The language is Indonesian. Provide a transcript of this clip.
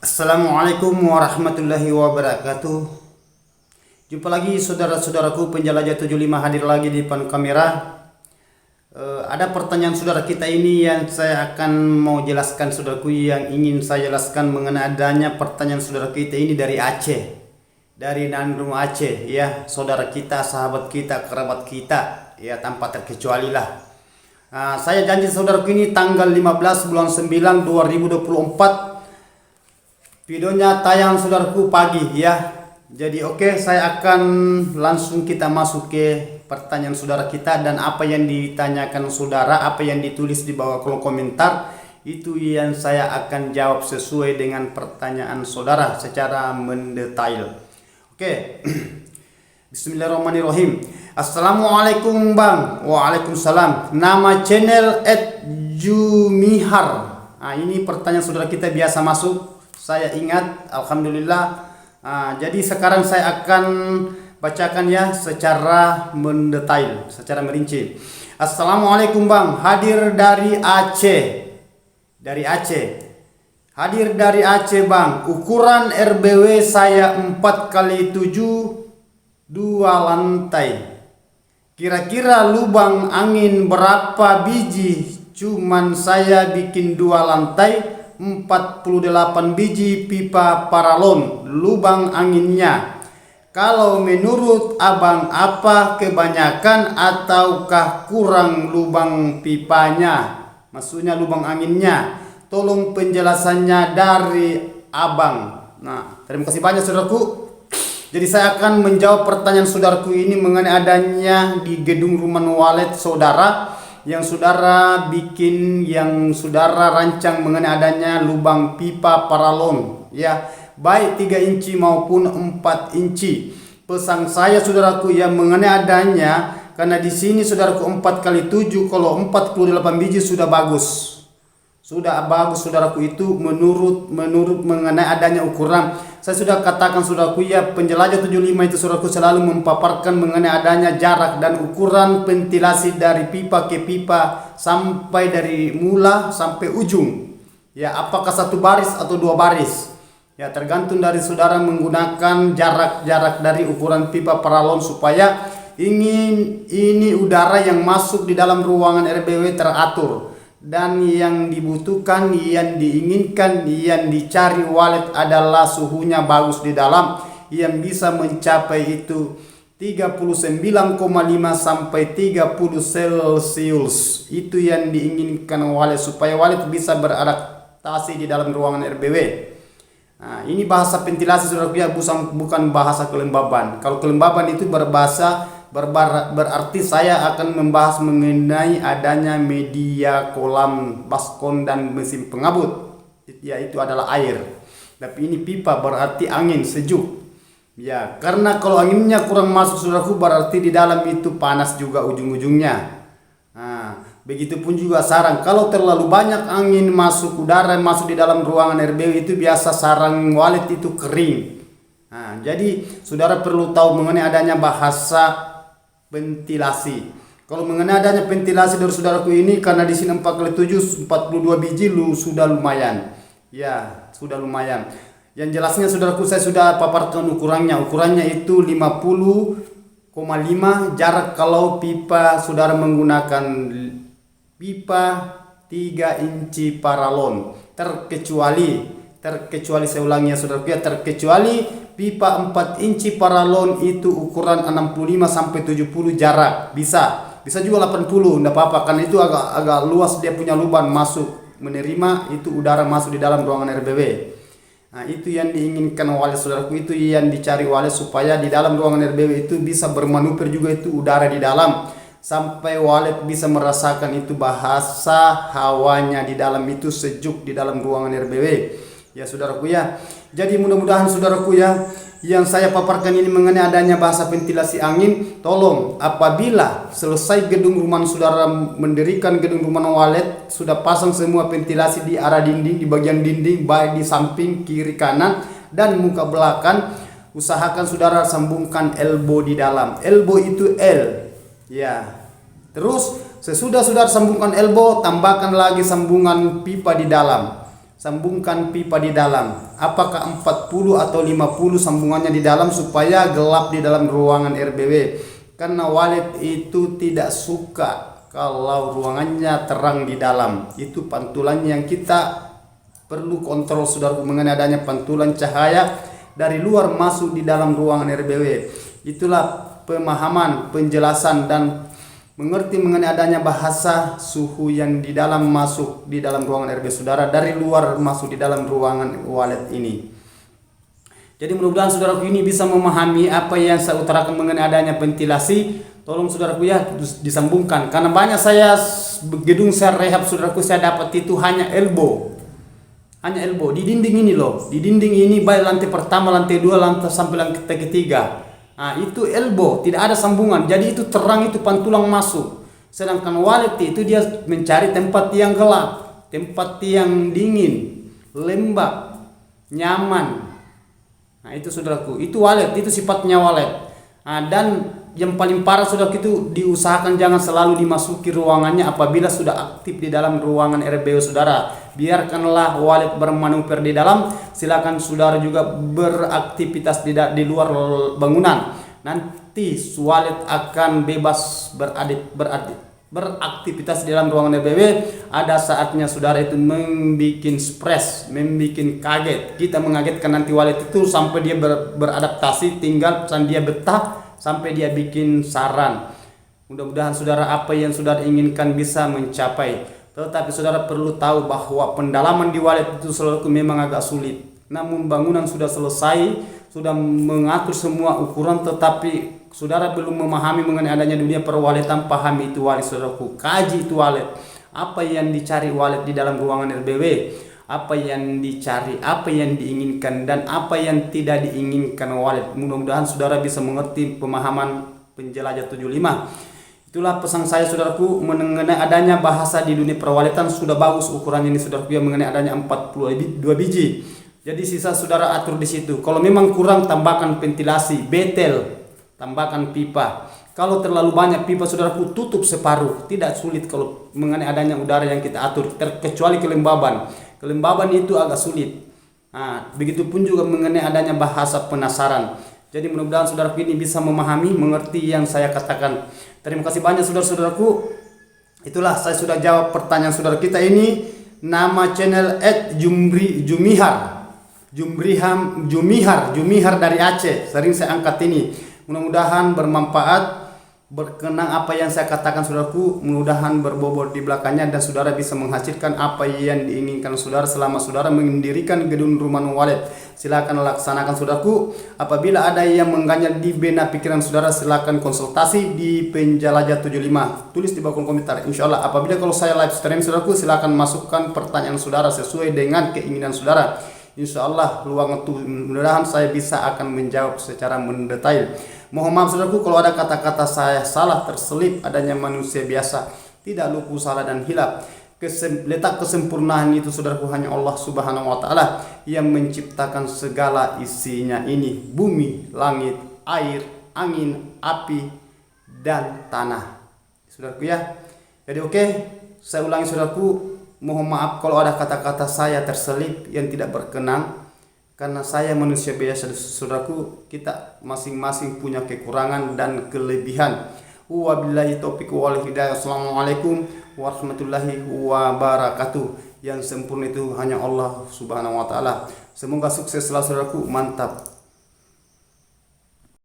Assalamualaikum warahmatullahi wabarakatuh. Jumpa lagi saudara-saudaraku penjelajah 75 hadir lagi di depan kamera. Ada pertanyaan saudara kita ini yang saya akan mau jelaskan saudaraku, yang ingin saya jelaskan mengenai adanya pertanyaan saudara kita ini dari Aceh. Dari Nandung Aceh ya, saudara kita, sahabat kita, kerabat kita ya, tanpa terkecuali lah. Saya janji saudaraku ini tanggal 15 bulan 9 2024 videonya tayang saudaraku pagi ya. Jadi oke, saya akan langsung kita masuk ke pertanyaan saudara kita, dan apa yang ditanyakan saudara, apa yang ditulis di bawah kolom komentar, itu yang saya akan jawab sesuai dengan pertanyaan saudara secara mendetail. Oke. Bismillahirrahmanirrahim. Assalamualaikum Bang. Waalaikumsalam. Nama channel @jumihar. Ini pertanyaan saudara kita biasa masuk. Saya ingat, alhamdulillah. Jadi sekarang saya akan bacakan ya secara mendetail, secara merinci. Assalamualaikum Bang, hadir dari Aceh. Dari Aceh. Hadir dari Aceh Bang. Ukuran RBW saya 4x7 2 lantai. Kira-kira lubang angin berapa biji? Cuman saya bikin 2 lantai, 48 biji pipa paralon lubang anginnya. Kalau menurut abang, apa kebanyakan ataukah kurang lubang pipanya? Maksudnya lubang anginnya. Tolong penjelasannya dari abang. Terima kasih banyak saudaraku. Jadi saya akan menjawab pertanyaan saudaraku ini mengenai adanya di gedung rumah walet saudara yang saudara bikin, yang saudara rancang mengenai adanya lubang pipa paralon ya, baik 3 inci maupun 4 inci. Pesan saya saudaraku yang mengenai adanya, karena di sini saudaraku 4x7, kalau 48 biji sudah bagus. Sudah bagus saudaraku, itu menurut mengenai adanya ukuran. Saya sudah katakan saudaraku ya, penjelajah 75 itu saudaraku selalu memaparkan mengenai adanya jarak dan ukuran ventilasi dari pipa ke pipa, sampai dari mula sampai ujung. Ya, apakah 1 baris atau 2 baris? Ya, tergantung dari saudara menggunakan jarak dari ukuran pipa paralon, supaya ini udara yang masuk di dalam ruangan RBW teratur. Dan yang dibutuhkan, yang diinginkan, yang dicari walet adalah suhunya bagus di dalam, yang bisa mencapai itu 39,5 sampai 30 Celcius. Itu yang diinginkan walet, supaya walet bisa beradaptasi di dalam ruangan RBW. Ini bahasa ventilasi saudara ya, bukan bahasa kelembaban. Kalau kelembaban itu berarti saya akan membahas mengenai adanya media kolam, baskom, dan mesin pengabut, yaitu adalah air. Tapi ini pipa berarti angin sejuk ya, karena kalau anginnya kurang masuk saudaraku, berarti di dalam itu panas juga ujung-ujungnya. Begitupun juga sarang, kalau terlalu banyak angin masuk, udara masuk di dalam ruangan RBW, itu biasa sarang walet itu kering. Jadi saudara perlu tahu mengenai adanya bahasa ventilasi. Kalau mengenai adanya ventilasi dari saudaraku ini, karena di sini 4x7 42 biji sudah lumayan. Ya, sudah lumayan. Yang jelasnya saudaraku saya sudah paparkan ukurannya. Ukurannya itu 50,5 jarak kalau pipa saudara menggunakan pipa 3 inci paralon. Terkecuali saya ulangi ya saudaraku ya, terkecuali pipa 4 inci paralon itu ukuran 65 sampai 70 jarak. Bisa juga 80, enggak apa-apa, karena itu agak luas, dia punya lubang masuk, menerima itu udara masuk di dalam ruangan RBW. Itu yang diinginkan walet saudaraku, itu yang dicari walet, supaya di dalam ruangan RBW itu bisa bermanuver juga itu udara di dalam, sampai walet bisa merasakan itu bahasa hawanya di dalam itu sejuk di dalam ruangan RBW. Ya saudaraku ya, jadi mudah-mudahan saudaraku ya, yang saya paparkan ini mengenai adanya bahasa ventilasi angin, tolong apabila selesai gedung rumah saudara mendirikan gedung rumah walet, sudah pasang semua ventilasi di arah dinding, di bagian dinding, baik di samping, kiri, kanan, dan muka belakang, usahakan saudara sambungkan elbow di dalam. Elbow itu L ya. Terus sesudah saudara sambungkan elbow, tambahkan lagi sambungan pipa di dalam. sambungkan pipa di dalam. Apakah 40 atau 50 sambungannya di dalam supaya gelap di dalam ruangan RBW? Karena Walid itu tidak suka kalau ruangannya terang di dalam. Itu pantulannya yang kita perlu kontrol, saudaraku, mengenai adanya pantulan cahaya dari luar masuk di dalam ruangan RBW. Itulah pemahaman, penjelasan dan mengerti mengenai adanya bahasa suhu yang di dalam masuk di dalam ruangan RBW saudara, dari luar masuk di dalam ruangan Walid ini. Jadi mudah-mudahan saudaraku ini bisa memahami apa yang saya utarakan mengenai adanya ventilasi. Tolong saudaraku ya disambungkan, karena banyak saya gedung saya rehab saudaraku, saya dapat itu hanya elbow di dinding ini loh, di dinding ini baik lantai pertama, lantai dua, lantai sampai lantai ketiga. Nah itu elbow, tidak ada sambungan, jadi itu terang, itu pantulang masuk. Sedangkan Walid itu dia mencari tempat yang gelap, tempat yang dingin, lembab, nyaman. Nah itu saudaraku, itu Walid, itu sifatnya Walid. Nah, dan yang paling parah saudaraku itu diusahakan jangan selalu dimasuki ruangannya apabila sudah aktif di dalam ruangan RBW saudara. Biarkanlah Walid bermanuver di dalam, silakan saudara juga beraktivitas di luar bangunan. Nanti Walid akan bebas beraktivitas di dalam ruangan RBW. Ada saatnya saudara itu membuat stres, membuat kaget. Kita mengagetkan nanti Walid itu sampai dia beradaptasi, tinggal dia betah sampai dia bikin saran. Mudah-mudahan saudara apa yang saudara inginkan bisa mencapai. Tetapi saudara perlu tahu bahwa pendalaman di Walid itu selalu memang agak sulit. Namun bangunan sudah selesai, sudah mengatur semua ukuran, tetapi saudara belum memahami mengenai adanya dunia perwalitan. Pahami itu Walid saudaraku, kaji itu Walid. Apa yang dicari Walid di dalam ruangan RBW, apa yang dicari, apa yang diinginkan, dan apa yang tidak diinginkan Walid. Mudah-mudahan saudara bisa mengerti pemahaman penjelajah 75. Itulah pesan saya saudaraku mengenai adanya bahasa di dunia perwalitan. Sudah bagus ukurannya ini saudaraku ya, mengenai adanya 42 biji. Jadi sisa saudara atur di situ. Kalau memang kurang, tambahkan ventilasi, betel, tambahkan pipa. Kalau terlalu banyak pipa saudaraku, tutup separuh. Tidak sulit kalau mengenai adanya udara yang kita atur, terkecuali kelembaban. Kelembaban itu agak sulit. Nah, begitupun juga mengenai adanya bahasa penasaran. Jadi mudah-mudahan saudaraku ini bisa memahami, mengerti yang saya katakan. Terima kasih banyak saudara-saudaraku. Itulah saya sudah jawab pertanyaan saudara kita ini. Nama channel @Jumihar dari Aceh. Sering saya angkat ini. Mudah-mudahan bermanfaat, berkenang apa yang saya katakan saudaraku. Mudah-mudahan berbobot di belakangnya dan saudara bisa menghasilkan apa yang diinginkan saudara selama saudara mendirikan gedung rumah Walid. Silakan laksanakan saudaraku. Apabila ada yang mengganjal di benak pikiran saudara, silakan konsultasi di penjelajah 75. Tulis di bawah komentar. Insyaallah apabila kalau saya live stream saudaraku, silakan masukkan pertanyaan saudara sesuai dengan keinginan saudara. Insyaallah luang waktu mudah-mudahan saya bisa akan menjawab secara mendetail. Mohon maaf saudaraku kalau ada kata-kata saya salah, terselip, adanya manusia biasa, tidak luput salah dan hilaf. Letak kesempurnaan itu saudaraku hanya Allah Subhanahu wa taala yang menciptakan segala isinya ini, bumi, langit, air, angin, api dan tanah. Saudaraku ya. Jadi oke, saya ulangi saudaraku, mohon maaf kalau ada kata-kata saya terselip yang tidak berkenan, karena saya manusia biasa saudaraku. Kita masing-masing punya kekurangan dan kelebihan. Wabillahi taufiq wal hidayah. Assalamualaikum warahmatullahi wabarakatuh. Yang sempurna itu hanya Allah Subhanahu wa taala. Semoga sukses selalu saudaraku. Mantap.